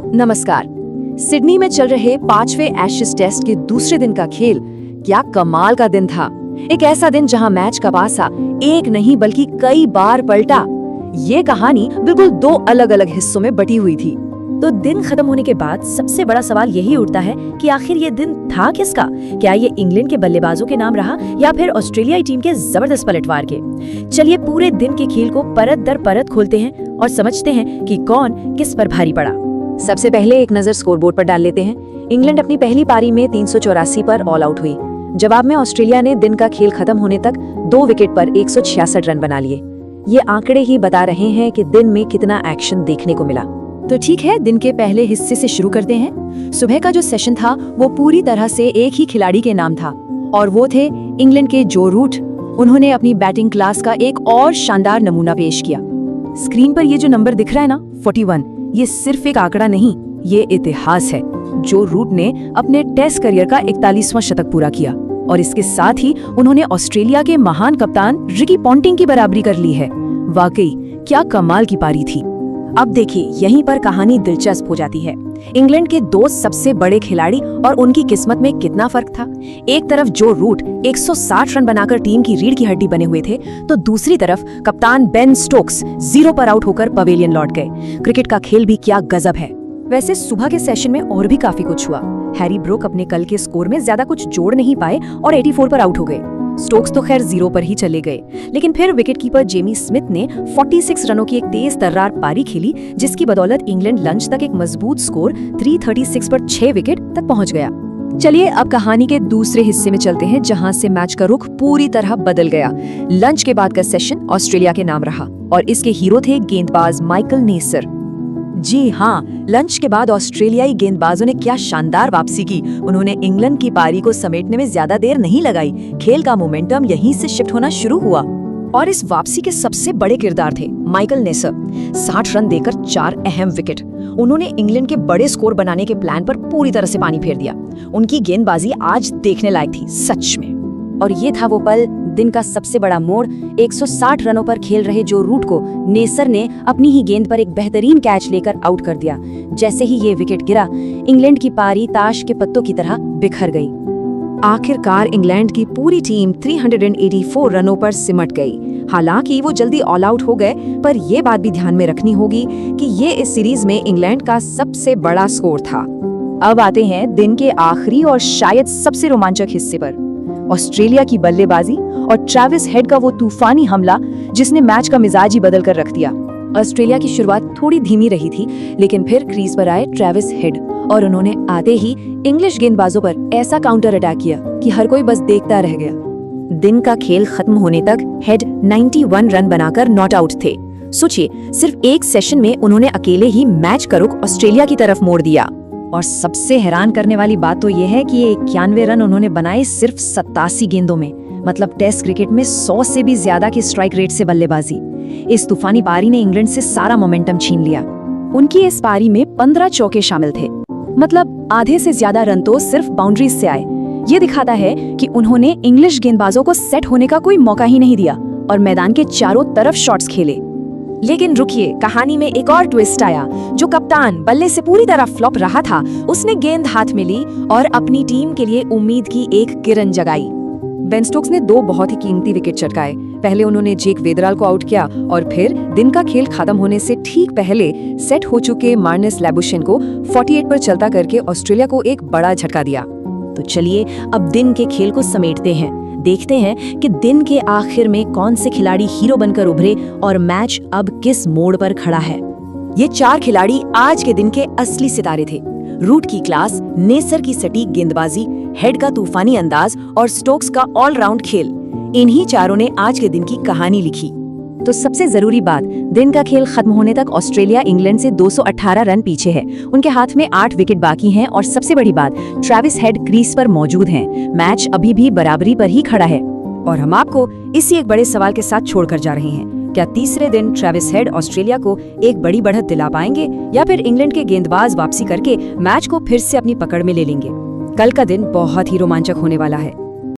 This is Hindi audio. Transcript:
नमस्कार। सिडनी में चल रहे 5वें एशेज टेस्ट के दूसरे दिन का खेल क्या कमाल का दिन था। एक ऐसा दिन जहां मैच का पासा एक नहीं बल्कि कई बार पलटा। ये कहानी बिल्कुल दो अलग अलग हिस्सों में बटी हुई थी। तो दिन खत्म होने के बाद सबसे बड़ा सवाल यही उठता है कि आखिर ये दिन था किसका? क्या ये इंग्लैंड के बल्लेबाजों के नाम रहा या फिर ऑस्ट्रेलियाई टीम के जबरदस्त पलटवार के? चलिए पूरे दिन के खेल को परत दर परत खोलते हैं और समझते हैं कि कौन किस पर भारी पड़ा। सबसे पहले एक नजर स्कोरबोर्ड पर डाल लेते हैं। इंग्लैंड अपनी पहली पारी में 384 पर ऑल आउट हुई। जवाब में ऑस्ट्रेलिया ने दिन का खेल खत्म होने तक 2 विकेट पर 166 रन बना लिए। ये आंकड़े ही बता रहे हैं कि दिन में कितना एक्शन देखने को मिला। तो ठीक है, दिन के पहले हिस्से से शुरू करते हैं। सुबह का जो सेशन था वो पूरी तरह से एक ही खिलाड़ी के नाम था और वो थे इंग्लैंड के जो रूट। उन्होंने अपनी बैटिंग क्लास का एक और शानदार नमूना पेश किया। स्क्रीन पर ये जो नंबर दिख रहा है ना, 41, ये सिर्फ एक आंकड़ा नहीं, ये इतिहास है। जो रूट ने अपने टेस्ट करियर का 41वां शतक पूरा किया और इसके साथ ही उन्होंने ऑस्ट्रेलिया के महान कप्तान रिकी पॉन्टिंग की बराबरी कर ली है। वाकई क्या कमाल की पारी थी। अब देखिए, यहीं पर कहानी दिलचस्प हो जाती है। इंग्लैंड के दो सबसे बड़े खिलाड़ी और उनकी किस्मत में कितना फर्क था। एक तरफ जो रूट 160 रन बनाकर टीम की रीढ़ की हड्डी बने हुए थे, तो दूसरी तरफ कप्तान बेन स्टोक्स 0 पर आउट होकर पवेलियन लौट गए। क्रिकेट का खेल भी क्या गजब है। वैसे सुबह के सेशन में और भी काफी कुछ हुआ। हैरी ब्रूक अपने कल के स्कोर में ज्यादा कुछ जोड़ नहीं पाए और 84 पर आउट हो गए। स्टोक्स तो खैर 0 पर ही चले गए, लेकिन फिर विकेटकीपर जेमी स्मिथ ने 46 रनों की एक तेज तर्रार पारी खेली, जिसकी बदौलत इंग्लैंड लंच तक एक मजबूत स्कोर 336 पर 6 विकेट तक पहुंच गया। चलिए अब कहानी के दूसरे हिस्से में चलते हैं, जहां से मैच का रुख पूरी तरह बदल गया। लंच के बाद का सेशन ऑस्ट्रेलिया के नाम रहा और इसके हीरो थे गेंदबाज माइकल नेसर। जी हाँ, लंच के बाद ऑस्ट्रेलियाई गेंदबाजों ने क्या शानदार वापसी की। उन्होंने इंग्लैंड की पारी को समेटने में ज्यादा देर नहीं लगाई। खेल का मोमेंटम यहीं से शिफ्ट होना शुरू हुआ और इस वापसी के सबसे बड़े किरदार थे माइकल नेसर। 60 रन देकर 4 अहम विकेट। उन्होंने इंग्लैंड के बड़े स्कोर बनाने के प्लान पर पूरी तरह से पानी फेर दिया। उनकी गेंदबाजी आज देखने लायक थी सच में। और ये था वो पल, दिन का सबसे बड़ा मोड़। 160 रनों पर खेल रहे जो रूट को नेसर ने अपनी ही गेंद पर एक बेहतरीन कैच लेकर आउट कर दिया। जैसे ही ये विकेट गिरा, इंग्लैंड की पारी ताश के पत्तों की तरह बिखर गई। आखिरकार इंग्लैंड की पूरी टीम 384 रनों पर सिमट गई। हालांकि वो जल्दी ऑल आउट हो गए, पर यह बात भी ध्यान में रखनी होगी कि ये इस सीरीज में इंग्लैंड का सबसे बड़ा स्कोर था। अब आते हैं दिन के आखिरी और शायद सबसे रोमांचक हिस्से पर, ऑस्ट्रेलिया की बल्लेबाजी और ट्रेविस हेड का वो तूफानी हमला जिसने मैच का मिजाज ही बदल कर रख दिया। ऑस्ट्रेलिया की शुरुआत थोड़ी धीमी रही थी, लेकिन फिर क्रीज पर आए ट्रेविस हेड और उन्होंने आते ही इंग्लिश गेंदबाजों पर ऐसा काउंटर अटैक किया कि हर कोई बस देखता रह गया। दिन का खेल खत्म होने तक हेड 91 रन बनाकर नॉट आउट थे। सोचिए, सिर्फ एक सेशन में उन्होंने अकेले ही मैच का रुख ऑस्ट्रेलिया की तरफ मोड़ दिया। और सबसे हैरान करने वाली बात तो यह है कि ये 91 रन उन्होंने बनाए सिर्फ 87 गेंदों में। मतलब टेस्ट क्रिकेट में 100 से भी ज्यादा की स्ट्राइक रेट से बल्लेबाजी। इस तूफानी पारी ने इंग्लैंड से सारा मोमेंटम छीन लिया। उनकी इस पारी में 15 चौके शामिल थे। मतलब आधे से ज्यादा रन तो सिर्फ बाउंड्रीज से आए। ये दिखाता है कि उन्होंने इंग्लिश गेंदबाजों को सेट होने का कोई मौका ही नहीं दिया और मैदान के चारों तरफ शॉट्स खेले। लेकिन रुकिए, कहानी में एक और ट्विस्ट आया। जो कप्तान बल्ले से पूरी तरह फ्लॉप रहा था, उसने गेंद हाथ में ली और अपनी टीम के लिए उम्मीद की एक किरण जगाई। बेन स्टोक्स ने 2 बहुत ही कीमती विकेट चटकाए। पहले उन्होंने जेक वेदराल को आउट किया और फिर दिन का खेल खत्म होने से ठीक पहले सेट हो चुके मार्नस लैबुशेन को 48 पर चलता करके ऑस्ट्रेलिया को एक बड़ा झटका दिया। तो चलिए अब दिन के खेल को समेटते हैं। देखते हैं कि दिन के आखिर में कौन से खिलाड़ी हीरो बनकर उभरे और मैच अब किस मोड़ पर खड़ा है। ये 4 खिलाड़ी आज के दिन के असली सितारे थे। रूट की क्लास, नेसर की सटीक गेंदबाजी, हेड का तूफानी अंदाज और स्टोक्स का ऑलराउंड खेल। इन्हीं चारों ने आज के दिन की कहानी लिखी। तो सबसे जरूरी बात, दिन का खेल खत्म होने तक ऑस्ट्रेलिया इंग्लैंड से 218 रन पीछे है। उनके हाथ में 8 विकेट बाकी हैं और सबसे बड़ी बात, ट्रेविस हेड क्रीज पर मौजूद हैं। मैच अभी भी बराबरी पर ही खड़ा है। और हम आपको इसी एक बड़े सवाल के साथ छोड़कर जा रहे हैं। क्या तीसरे दिन ट्रेविस हेड ऑस्ट्रेलिया को एक बड़ी बढ़त दिला पाएंगे या फिर इंग्लैंड के गेंदबाज वापसी करके मैच को फिर से अपनी पकड़ में ले लेंगे? कल का दिन बहुत ही रोमांचक होने वाला है।